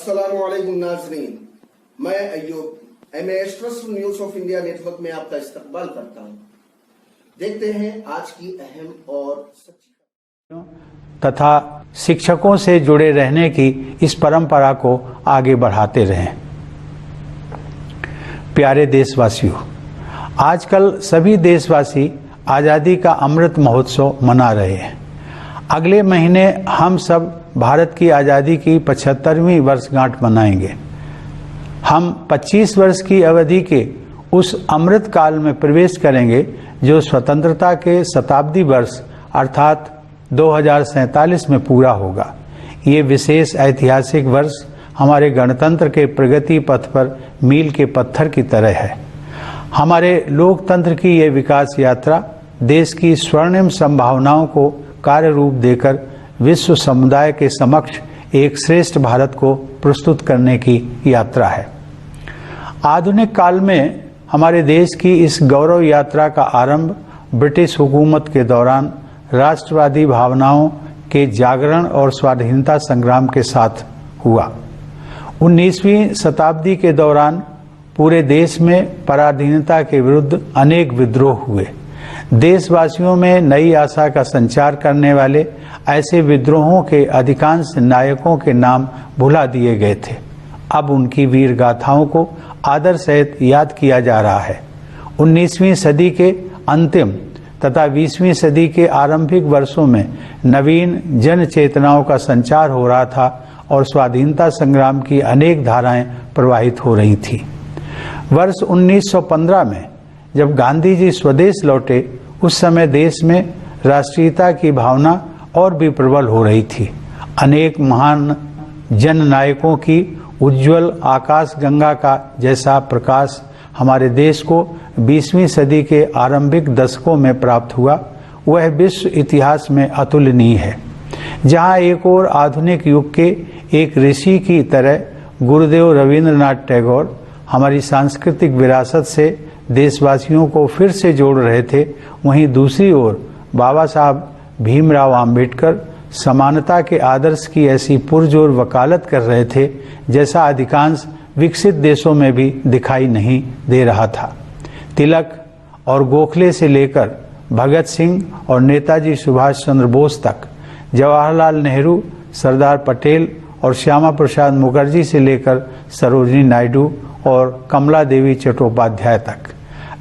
अस्सलामुअलैकुम नाज़रीन, मैं Ayyub MAS trust news of India network में आपका इस्तकबाल करता हूं। देखते हैं आज की अहम और सच्ची तथा शिक्षकों से जुड़े रहने की इस परंपरा को आगे बढ़ाते रहें। प्यारे देशवासियों, आजकल सभी देशवासी आज़ादी का अमृत महोत्सव मना रहे हैं। अगले महीने हम सब भारत की आज़ादी की 75वीं वर्षगांठ मनाएंगे। हम 25 वर्ष की अवधि के उस अमृत काल में प्रवेश करेंगे जो स्वतंत्रता के शताब्दी वर्ष अर्थात 2047 में पूरा होगा। ये विशेष ऐतिहासिक वर्ष हमारे गणतंत्र के प्रगति पथ पर मील के पत्थर की तरह है। हमारे लोकतंत्र की ये विकास यात्रा देश की स्वर्णिम संभावनाओं को कार्य रूप देकर विश्व समुदाय के समक्ष एक श्रेष्ठ भारत को प्रस्तुत करने की यात्रा है। आधुनिक काल में हमारे देश की इस गौरव यात्रा का आरंभ ब्रिटिश हुकूमत के दौरान राष्ट्रवादी भावनाओं के जागरण और स्वाधीनता संग्राम के साथ हुआ। 19वीं शताब्दी के दौरान पूरे देश में पराधीनता के विरुद्ध अनेक विद्रोह हुए। देशवासियों में नई आशा का संचार करने वाले ऐसे विद्रोहों के अधिकांश नायकों के नाम भुला दिए गए थे। अब उनकी वीर गाथाओं को आदर सहित याद किया जा रहा है। 19वीं सदी के अंतिम तथा 20वीं सदी के आरंभिक वर्षों में नवीन जन चेतनाओं का संचार हो रहा था और स्वाधीनता संग्राम की अनेक धाराएं प्रवाहित हो रही थी। वर्ष 1915 में जब गांधी जी स्वदेश लौटे, उस समय देश में राष्ट्रीयता की भावना और भी प्रबल हो रही थी। अनेक महान जन नायकों की उज्जवल आकाश गंगा का जैसा प्रकाश हमारे देश को 20वीं सदी के आरंभिक दशकों में प्राप्त हुआ, वह विश्व इतिहास में अतुलनीय है। जहां एक और आधुनिक युग के एक ऋषि की तरह गुरुदेव रविंद्रनाथ टैगोर हमारी सांस्कृतिक विरासत से देशवासियों को फिर से जोड़ रहे थे, वहीं दूसरी ओर बाबा साहब भीमराव अंबेडकर समानता के आदर्श की ऐसी पुरजोर वकालत कर रहे थे जैसा अधिकांश विकसित देशों में भी दिखाई नहीं दे रहा था। तिलक और गोखले से लेकर भगत सिंह और नेताजी सुभाष चंद्र बोस तक, जवाहरलाल नेहरू, सरदार पटेल और श्यामा प्रसाद मुखर्जी से लेकर सरोजिनी नायडू और कमला देवी चट्टोपाध्याय तक,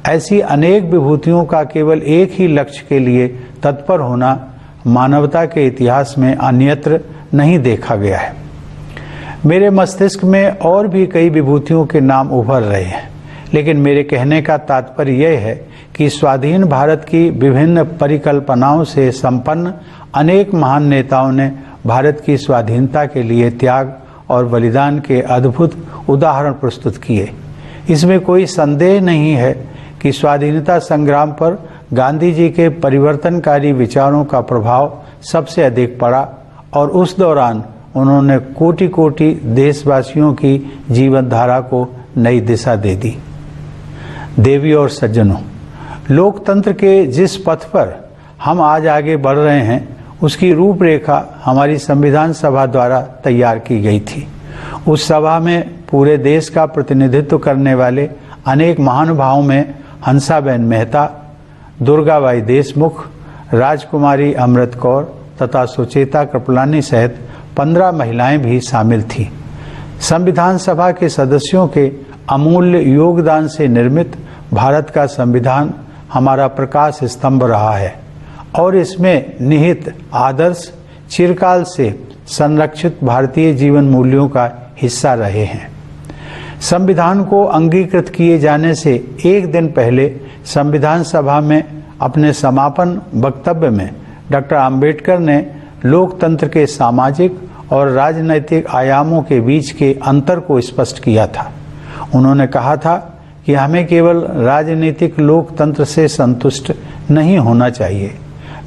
ऐसी अनेक विभूतियों का केवल एक ही लक्ष्य के लिए तत्पर होना मानवता के इतिहास में अन्यत्र नहीं देखा गया है। मेरे मस्तिष्क में और भी कई विभूतियों के नाम उभर रहे हैं, लेकिन मेरे कहने का तात्पर्य यह है कि स्वाधीन भारत की विभिन्न परिकल्पनाओं से संपन्न अनेक महान नेताओं ने भारत की स्वाधीनता के लिए त्याग और बलिदान के अद्भुत उदाहरण प्रस्तुत किए। इसमें कोई संदेह नहीं है कि स्वाधीनता संग्राम पर गांधी जी के परिवर्तनकारी विचारों का प्रभाव सबसे अधिक पड़ा और उस दौरान उन्होंने कोटि कोटि देशवासियों की जीवन धारा को नई दिशा दे दी। देवी और सज्जनों, लोकतंत्र के जिस पथ पर हम आज आगे बढ़ रहे हैं, उसकी रूपरेखा हमारी संविधान सभा द्वारा तैयार की गई थी। उस सभा में पूरे देश का प्रतिनिधित्व करने वाले अनेक महानुभावों में हंसाबेन मेहता, दुर्गाबाई देशमुख, राजकुमारी अमृत कौर तथा सुचेता कृपलानी सहित 15 महिलाएं भी शामिल थीं। संविधान सभा के सदस्यों के अमूल्य योगदान से निर्मित भारत का संविधान हमारा प्रकाश स्तंभ रहा है और इसमें निहित आदर्श चिरकाल से संरक्षित भारतीय जीवन मूल्यों का हिस्सा रहे हैं। संविधान को अंगीकृत किए जाने से एक दिन पहले संविधान सभा में अपने समापन वक्तव्य में डॉक्टर अंबेडकर ने लोकतंत्र के सामाजिक और राजनैतिक आयामों के बीच के अंतर को स्पष्ट किया था। उन्होंने कहा था कि हमें केवल राजनीतिक लोकतंत्र से संतुष्ट नहीं होना चाहिए।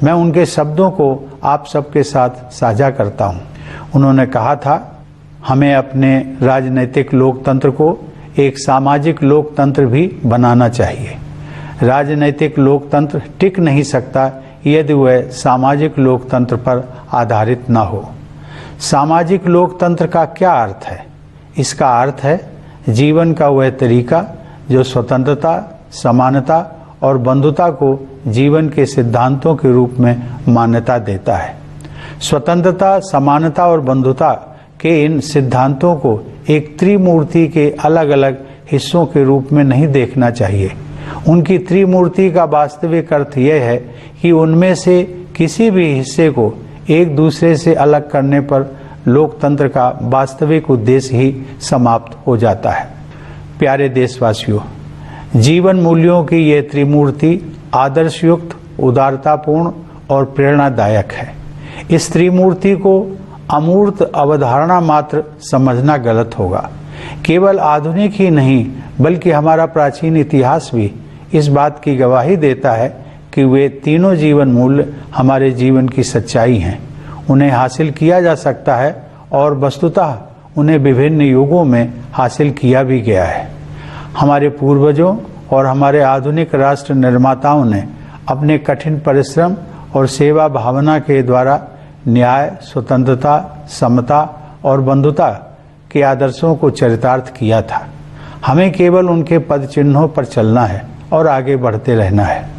मैं उनके शब्दों को आप सबके साथ साझा करता हूँ। उन्होंने कहा था, हमें अपने राजनीतिक लोकतंत्र को एक सामाजिक लोकतंत्र भी बनाना चाहिए। राजनीतिक लोकतंत्र टिक नहीं सकता यदि वह सामाजिक लोकतंत्र पर आधारित न हो। सामाजिक लोकतंत्र का क्या अर्थ है? इसका अर्थ है जीवन का वह तरीका जो स्वतंत्रता, समानता और बंधुता को जीवन के सिद्धांतों के रूप में मान्यता देता है। स्वतंत्रता, समानता और बंधुता के इन सिद्धांतों को एक त्रिमूर्ति के अलग अलग हिस्सों के रूप में नहीं देखना चाहिए। उनकी त्रिमूर्ति का वास्तविक अर्थ यह है कि उनमें से किसी भी हिस्से को एक दूसरे से अलग करने पर लोकतंत्र का वास्तविक उद्देश्य ही समाप्त हो जाता है। प्यारे देशवासियों, जीवन मूल्यों की यह त्रिमूर्ति आदर्शयुक्त, उदारतापूर्ण और प्रेरणादायक है। इस त्रिमूर्ति को अमूर्त अवधारणा मात्र समझना गलत होगा। केवल आधुनिक ही नहीं बल्कि हमारा प्राचीन इतिहास भी इस बात की गवाही देता है कि वे तीनों जीवन मूल्य हमारे जीवन की सच्चाई हैं। उन्हें हासिल किया जा सकता है और वस्तुतः उन्हें विभिन्न युगों में हासिल किया भी गया है। हमारे पूर्वजों और हमारे आधुनिक राष्ट्र निर्माताओं ने अपने कठिन परिश्रम और सेवा भावना के द्वारा न्याय, स्वतंत्रता, समता और बंधुता के आदर्शों को चरितार्थ किया था। हमें केवल उनके पद चिन्हों पर चलना है और आगे बढ़ते रहना है।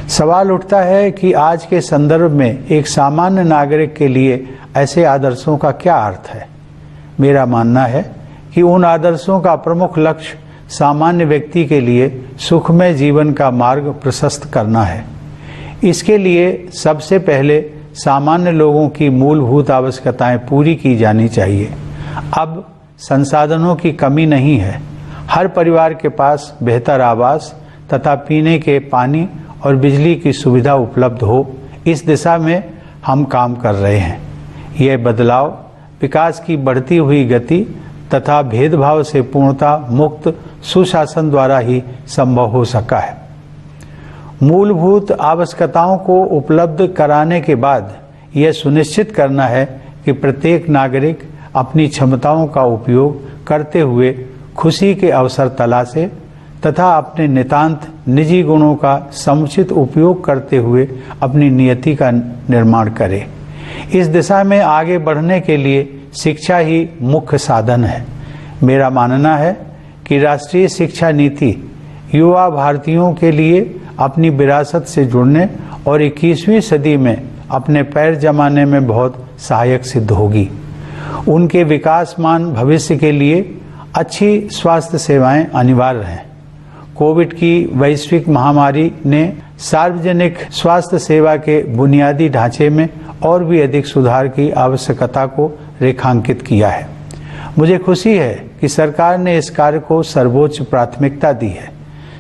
सवाल उठता है कि आज के संदर्भ में एक सामान्य नागरिक के लिए ऐसे आदर्शों का क्या अर्थ है। मेरा मानना है कि उन आदर्शों का प्रमुख लक्ष्य सामान्य व्यक्ति के लिए सुखमय जीवन का मार्ग प्रशस्त करना है। इसके लिए सबसे पहले सामान्य लोगों की मूलभूत आवश्यकताएं पूरी की जानी चाहिए। अब संसाधनों की कमी नहीं है। हर परिवार के पास बेहतर आवास तथा पीने के पानी और बिजली की सुविधा उपलब्ध हो, इस दिशा में हम काम कर रहे हैं। यह बदलाव विकास की बढ़ती हुई गति तथा भेदभाव से पूर्णता मुक्त सुशासन द्वारा ही संभव हो सका है। मूलभूत आवश्यकताओं को उपलब्ध कराने के बाद यह सुनिश्चित करना है कि प्रत्येक नागरिक अपनी क्षमताओं का उपयोग करते हुए खुशी के अवसर तलाशे तथा अपने नितांत निजी गुणों का समुचित उपयोग करते हुए अपनी नियति का निर्माण करे। इस दिशा में आगे बढ़ने के लिए शिक्षा ही मुख्य साधन है। मेरा मानना है कि राष्ट्रीय शिक्षा नीति युवा भारतीयों के लिए अपनी विरासत से जुड़ने और 21वीं सदी में अपने पैर जमाने में बहुत सहायक सिद्ध होगी। उनके विकासमान भविष्य के लिए अच्छी स्वास्थ्य सेवाएं अनिवार्य हैं। कोविड की वैश्विक महामारी ने सार्वजनिक स्वास्थ्य सेवा के बुनियादी ढांचे में और भी अधिक सुधार की आवश्यकता को रेखांकित किया है। मुझे खुशी है कि सरकार ने इस कार्य को सर्वोच्च प्राथमिकता दी है।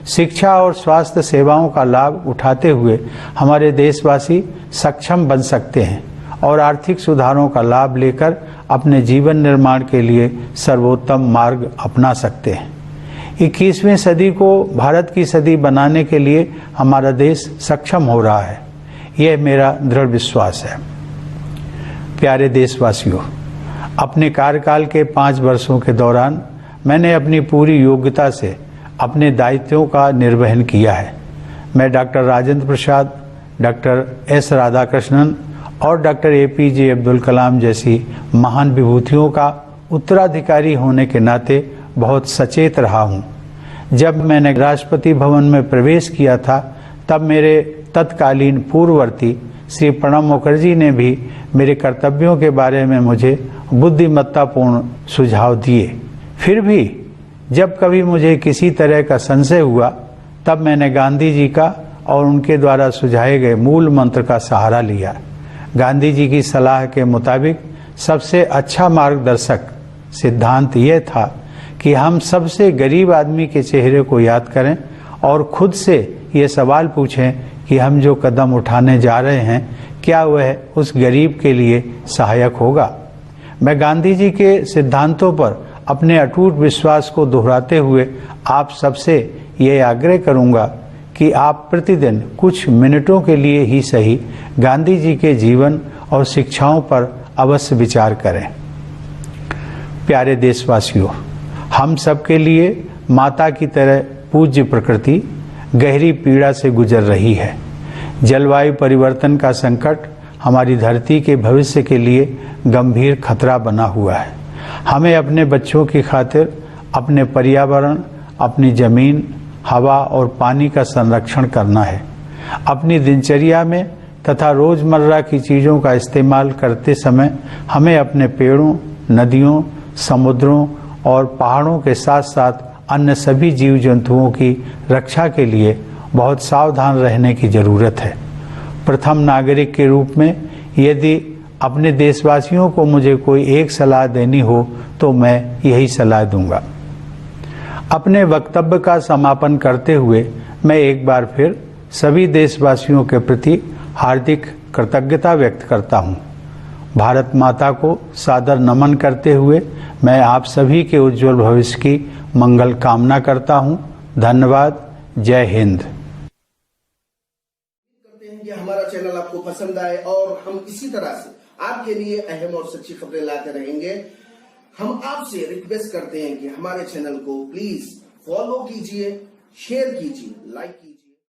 शिक्षा और स्वास्थ्य सेवाओं का लाभ उठाते हुए हमारे देशवासी सक्षम बन सकते हैं और आर्थिक सुधारों का लाभ लेकर अपने जीवन निर्माण के लिए सर्वोत्तम मार्ग अपना सकते हैं। 21वीं सदी को भारत की सदी बनाने के लिए हमारा देश सक्षम हो रहा है, यह मेरा दृढ़ विश्वास है। प्यारे देशवासियों, अपने कार्यकाल के 5 वर्षों के दौरान मैंने अपनी पूरी योग्यता से अपने दायित्वों का निर्वहन किया है। मैं doctor Rajendra Prasad, doctor S Radhakrishnan और डॉक्टर APJ अब्दुल कलाम जैसी महान विभूतियों का उत्तराधिकारी होने के नाते बहुत सचेत रहा हूँ। जब मैंने राष्ट्रपति भवन में प्रवेश किया था तब मेरे तत्कालीन पूर्ववर्ती श्री प्रणब मुखर्जी ने भी मेरे कर्तव्यों के बारे में मुझे बुद्धिमत्तापूर्ण सुझाव दिए। फिर भी जब कभी मुझे किसी तरह का संशय हुआ तब मैंने गांधी जी का और उनके द्वारा सुझाए गए मूल मंत्र का सहारा लिया। गांधी जी की सलाह के मुताबिक सबसे अच्छा मार्गदर्शक सिद्धांत यह था कि हम सबसे गरीब आदमी के चेहरे को याद करें और खुद से ये सवाल पूछें कि हम जो कदम उठाने जा रहे हैं क्या वह उस गरीब के लिए सहायक होगा। मैं गांधी जी के सिद्धांतों पर अपने अटूट विश्वास को दोहराते हुए आप सबसे ये आग्रह करूंगा कि आप प्रतिदिन कुछ मिनटों के लिए ही सही गांधी जी के जीवन और शिक्षाओं पर अवश्य विचार करें। प्यारे देशवासियों, हम सबके लिए माता की तरह पूज्य प्रकृति गहरी पीड़ा से गुजर रही है। जलवायु परिवर्तन का संकट हमारी धरती के भविष्य के लिए गंभीर खतरा बना हुआ है। हमें अपने बच्चों की खातिर अपने पर्यावरण, अपनी जमीन, हवा और पानी का संरक्षण करना है। अपनी दिनचर्या में तथा रोजमर्रा की चीजों का इस्तेमाल करते समय हमें अपने पेड़ों, नदियों, समुद्रों और पहाड़ों के साथ साथ अन्य सभी जीव जंतुओं की रक्षा के लिए बहुत सावधान रहने की जरूरत है। प्रथम नागरिक के रूप में यदि अपने देशवासियों को मुझे कोई एक सलाह देनी हो तो मैं यही सलाह दूंगा। अपने वक्तव्य का समापन करते हुए मैं एक बार फिर सभी देशवासियों के प्रति हार्दिक कृतज्ञता व्यक्त करता हूं। भारत माता को सादर नमन करते हुए मैं आप सभी के उज्जवल भविष्य की मंगल कामना करता हूं। धन्यवाद। जय हिंद। करते हैं कि हमारा चैनल आपको पसंद आए और हम इसी तरह से आपके लिए अहम और सच्ची खबरें लाते रहेंगे। हम आपसे रिक्वेस्ट करते हैं कि हमारे चैनल को प्लीज फॉलो कीजिए, शेयर कीजिए, लाइक कीजिए।